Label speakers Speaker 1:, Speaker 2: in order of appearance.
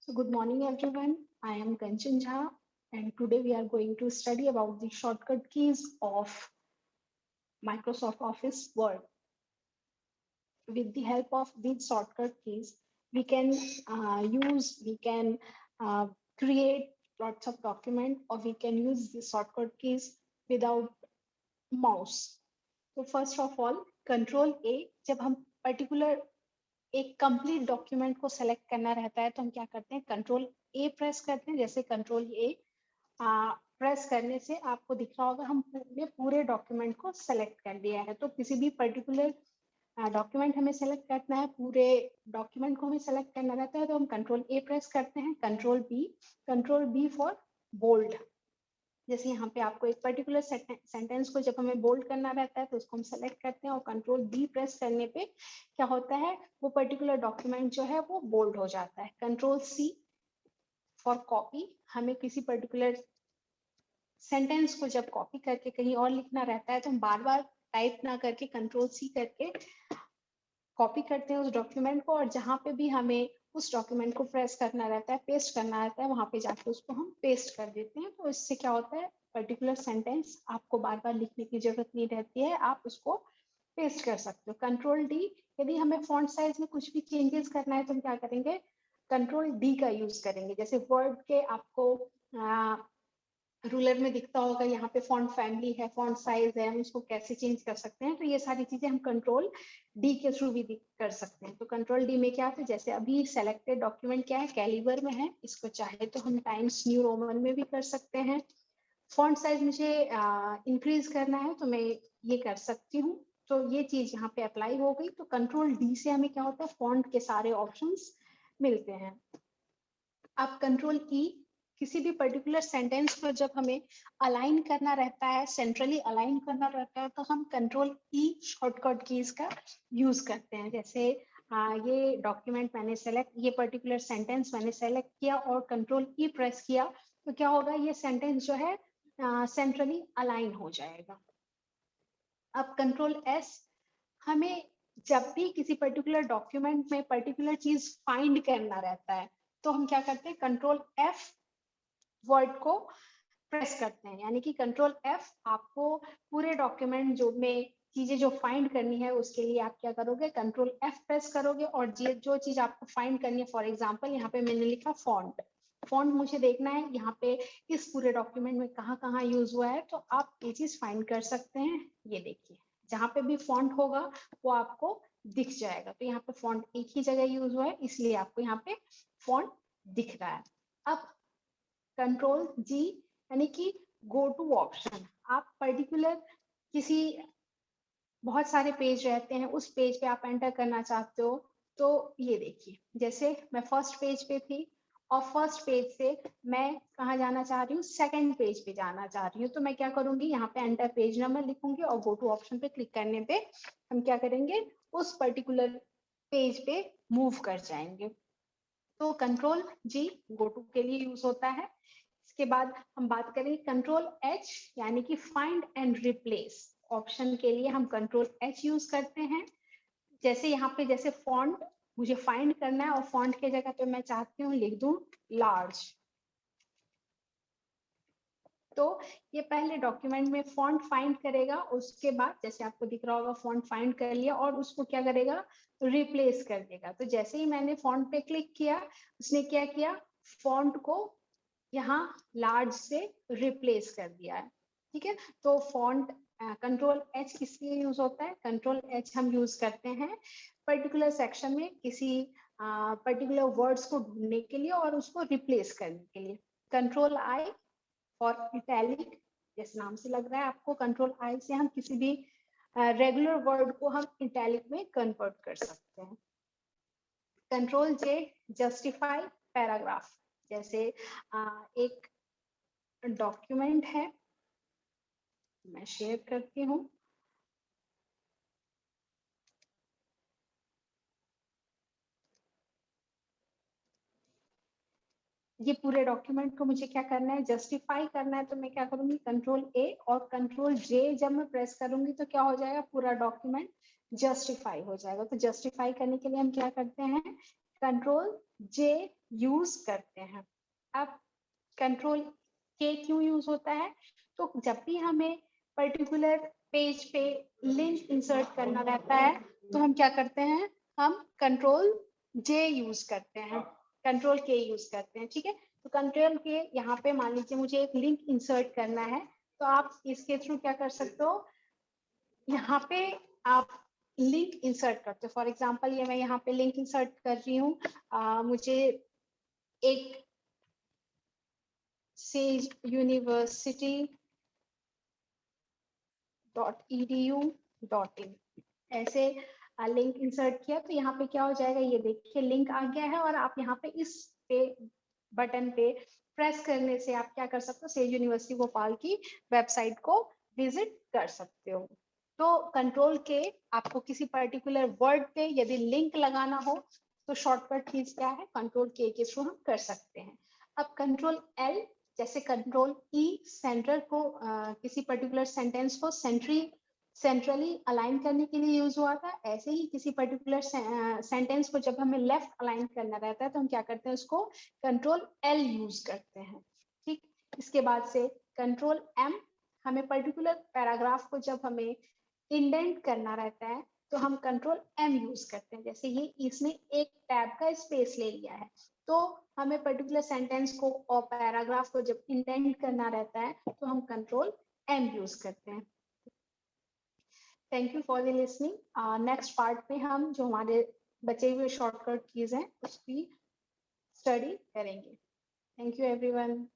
Speaker 1: So good morning everyone. I am Kanchan Jha and today we are going to study about the shortcut keys of Microsoft Office Word. With the help of these shortcut keys, we can uh, create lots of document, or we can use the shortcut keys without mouse. So first of all, Control A, जब हम particular एक complete document को select करना रहता है तो हम क्या करते हैं, कंट्रोल ए प्रेस करते हैं। जैसे कंट्रोल ए प्रेस करने से आपको दिख रहा होगा हमने पूरे डॉक्यूमेंट को सेलेक्ट कर लिया है। तो किसी भी पर्टिकुलर डॉक्यूमेंट हमें सेलेक्ट करना है, पूरे डॉक्यूमेंट को हमें सेलेक्ट करना रहता है तो हम कंट्रोल ए प्रेस करते हैं। Control B for bold. जैसे यहाँ पे आपको एक पर्टिकुलर सेंटेंस को जब हमें बोल्ड करना रहता है तो उसको हम सेलेक्ट करते हैं और कंट्रोल बी प्रेस करने पे क्या होता है, वो पर्टिकुलर डॉक्यूमेंट जो है वो बोल्ड हो जाता है। Control C for copy. हमें किसी पर्टिकुलर सेंटेंस को जब कॉपी करके कहीं और लिखना रहता है तो हम बार बार टाइप ना करके कंट्रोल सी करके कॉपी करते हैं उस डॉक्यूमेंट को, और जहाँ पे भी हमें उस डॉक्यूमेंट को प्रेस करना रहता है, पेस्ट करना रहता है, वहां पे जाके उसको हम पेस्ट कर देते हैं। तो इससे क्या होता है, पर्टिकुलर सेंटेंस आपको बार बार लिखने की जरूरत नहीं रहती है, आप उसको पेस्ट कर सकते हो। कंट्रोल डी, यदि हमें फॉन्ट साइज में कुछ भी चेंजेस करना है तो हम क्या करेंगे, कंट्रोल डी का यूज करेंगे। जैसे वर्ड के आपको रूलर में दिखता होगा यहाँ पे फॉन्ट फैमिली है, फॉन्ट साइज है, हम उसको कैसे चेंज कर सकते हैं। तो ये सारी चीजें हम कंट्रोल डी के थ्रू भी कर सकते हैं। तो कंट्रोल डी में क्या है, जैसे अभी सेलेक्टेड डॉक्यूमेंट क्या है, कैलिबर में है, इसको चाहे तो हम टाइम्स न्यू रोमन में भी कर सकते हैं। फॉन्ट साइज मुझे इंक्रीज करना है तो मैं ये कर सकती हूँ। तो ये चीज यहाँ पे अप्लाई हो गई। तो कंट्रोल डी से हमें क्या होता है, फॉन्ट के सारे ऑप्शंस मिलते हैं। अब कंट्रोल ई, किसी भी पर्टिकुलर सेंटेंस को जब हमें अलाइन करना रहता है, सेंट्रली अलाइन करना रहता है, तो हम कंट्रोल ई शॉर्टकट कीज का यूज करते हैं। जैसे ये डॉक्यूमेंट मैंने सेलेक्ट, ये पर्टिकुलर सेंटेंस मैंने सेलेक्ट किया और कंट्रोल ई प्रेस किया तो क्या होगा, ये सेंटेंस जो है सेंट्रली अलाइन हो जाएगा। अब कंट्रोल एस, हमें जब भी किसी पर्टिकुलर डॉक्यूमेंट में पर्टिकुलर चीज फाइंड करना रहता है तो हम क्या करते हैं, कंट्रोल एफ वर्ड को प्रेस करते हैं। यानी कि कंट्रोल एफ आपको पूरे डॉक्यूमेंट जो में चीजें जो फाइंड करनी है उसके लिए आप क्या करोगे, कंट्रोल एफ प्रेस करोगे, और जो चीज आपको फाइंड करनी है, फॉर एग्जांपल यहाँ पे मैंने लिखा फॉन्ट, फॉन्ट मुझे देखना है यहाँ पे इस पूरे डॉक्यूमेंट में कहाँ कहाँ यूज हुआ है, तो आप ये चीज फाइंड कर सकते हैं। ये देखिए जहाँ पे भी फॉन्ट होगा वो आपको दिख जाएगा। तो यहाँ पे फॉन्ट एक ही जगह यूज हुआ है इसलिए आपको यहाँ पे फॉन्ट दिख रहा है। अब कंट्रोल जी, यानी कि गो टू ऑप्शन। आप पर्टिकुलर किसी, बहुत सारे पेज रहते हैं, उस पेज पे आप एंटर करना चाहते हो, तो ये देखिए जैसे मैं फर्स्ट पेज पे थी और फर्स्ट पेज से मैं कहाँ जाना चाह रही हूँ, सेकंड पेज पे जाना चाह रही हूँ। तो मैं क्या करूंगी, यहाँ पे एंटर पेज नंबर लिखूंगी और गो टू ऑप्शन पे क्लिक करने पे हम क्या करेंगे, उस पर्टिकुलर पेज पे मूव कर जाएंगे। तो कंट्रोल जी गो टू के लिए यूज होता है। इसके बाद हम बात करें कंट्रोल एच, यानी कि फाइंड एंड रिप्लेस ऑप्शन के लिए हम कंट्रोल एच यूज करते हैं। जैसे यहाँ पे जैसे फॉन्ट मुझे फाइंड करना है और फॉन्ट के जगह पे मैं चाहती हूँ लिख दूं लार्ज, तो ये पहले डॉक्यूमेंट में फॉन्ट फाइंड करेगा, उसके बाद जैसे आपको दिख रहा होगा फॉन्ट फाइंड कर लिया और उसको क्या करेगा, रिप्लेस कर देगा। तो जैसे ही मैंने फॉन्ट पे क्लिक किया, उसने क्या किया, फॉन्ट को यहाँ लार्ज से रिप्लेस कर दिया है। ठीक है, तो फॉन्ट कंट्रोल एच किस लिए यूज होता है, कंट्रोल एच हम यूज करते हैं पर्टिकुलर सेक्शन में किसी पर्टिकुलर वर्ड्स को ढूंढने के लिए और उसको रिप्लेस करने के लिए। कंट्रोल आई फॉर इटैलिक, जिस नाम से लग रहा है आपको, कंट्रोल आई से हम किसी भी रेगुलर वर्ड को हम इटैलिक में कन्वर्ट कर सकते हैं। कंट्रोल जे जस्टिफाई पैराग्राफ। जैसे एक डॉक्यूमेंट है, मैं शेयर करती हूँ। ये पूरे डॉक्यूमेंट को मुझे क्या करना है, जस्टिफाई करना है। तो मैं क्या करूंगी, कंट्रोल ए और कंट्रोल जे जब मैं प्रेस करूंगी तो क्या हो जाएगा, पूरा डॉक्यूमेंट जस्टिफाई हो जाएगा। तो जस्टिफाई करने के लिए हम क्या करते हैं, कंट्रोल जे यूज करते हैं। अब कंट्रोल के क्यों यूज होता है? तो जब भी हमें पर्टिकुलर पेज पे लिंक इंसर्ट करना रहता है तो हम क्या करते हैं, हम कंट्रोल जे यूज करते हैं, कंट्रोल के यूज करते हैं। ठीक है, तो कंट्रोल के यहाँ पे मान लीजिए मुझे एक लिंक इंसर्ट करना है, तो आप इसके थ्रू क्या कर सकते हो, यहाँ पे आप लिंक इंसर्ट करते हो। फॉर एग्जाम्पल ये मैं यहाँ पे लिंक इंसर्ट कर रही हूँ, मुझे एक सेज university.edu.in ऐसे लिंक इंसर्ट किया, तो यहाँ पे क्या हो जाएगा, ये देखिए लिंक आ गया है, और आप यहाँ पे इस पे बटन पे प्रेस करने से आप क्या कर सकते हो, सेज यूनिवर्सिटी भोपाल की वेबसाइट को विजिट कर सकते हो। तो कंट्रोल के आपको किसी पर्टिकुलर वर्ड पे यदि लिंक लगाना हो तो शॉर्टकट कीज क्या है, कंट्रोल के थ्रू हम कर सकते हैं। अब कंट्रोल एल, जैसे कंट्रोल ई सेंटर को किसी पर्टिकुलर सेंटेंस को सेंट्रली अलाइन करने के लिए यूज हुआ था, ऐसे ही किसी पर्टिकुलर सेंटेंस को जब हमें लेफ्ट अलाइन करना रहता है तो हम क्या करते हैं, उसको कंट्रोल एल यूज करते हैं। ठीक, इसके बाद से कंट्रोल एम, हमें पर्टिकुलर पैराग्राफ को जब हमें इंडेंट करना रहता है तो हम कंट्रोल एम यूज करते हैं। जैसे ये इसने एक टैब का स्पेस ले लिया है, तो हमें पर्टिकुलर सेंटेंस को और पैराग्राफ को जब इंडेंट करना रहता है तो हम कंट्रोल एम यूज करते हैं। Thank you for the listening. Next part में हम जो हमारे बचे हुए शॉर्टकट कीज हैं उसकी स्टडी करेंगे। Thank you everyone.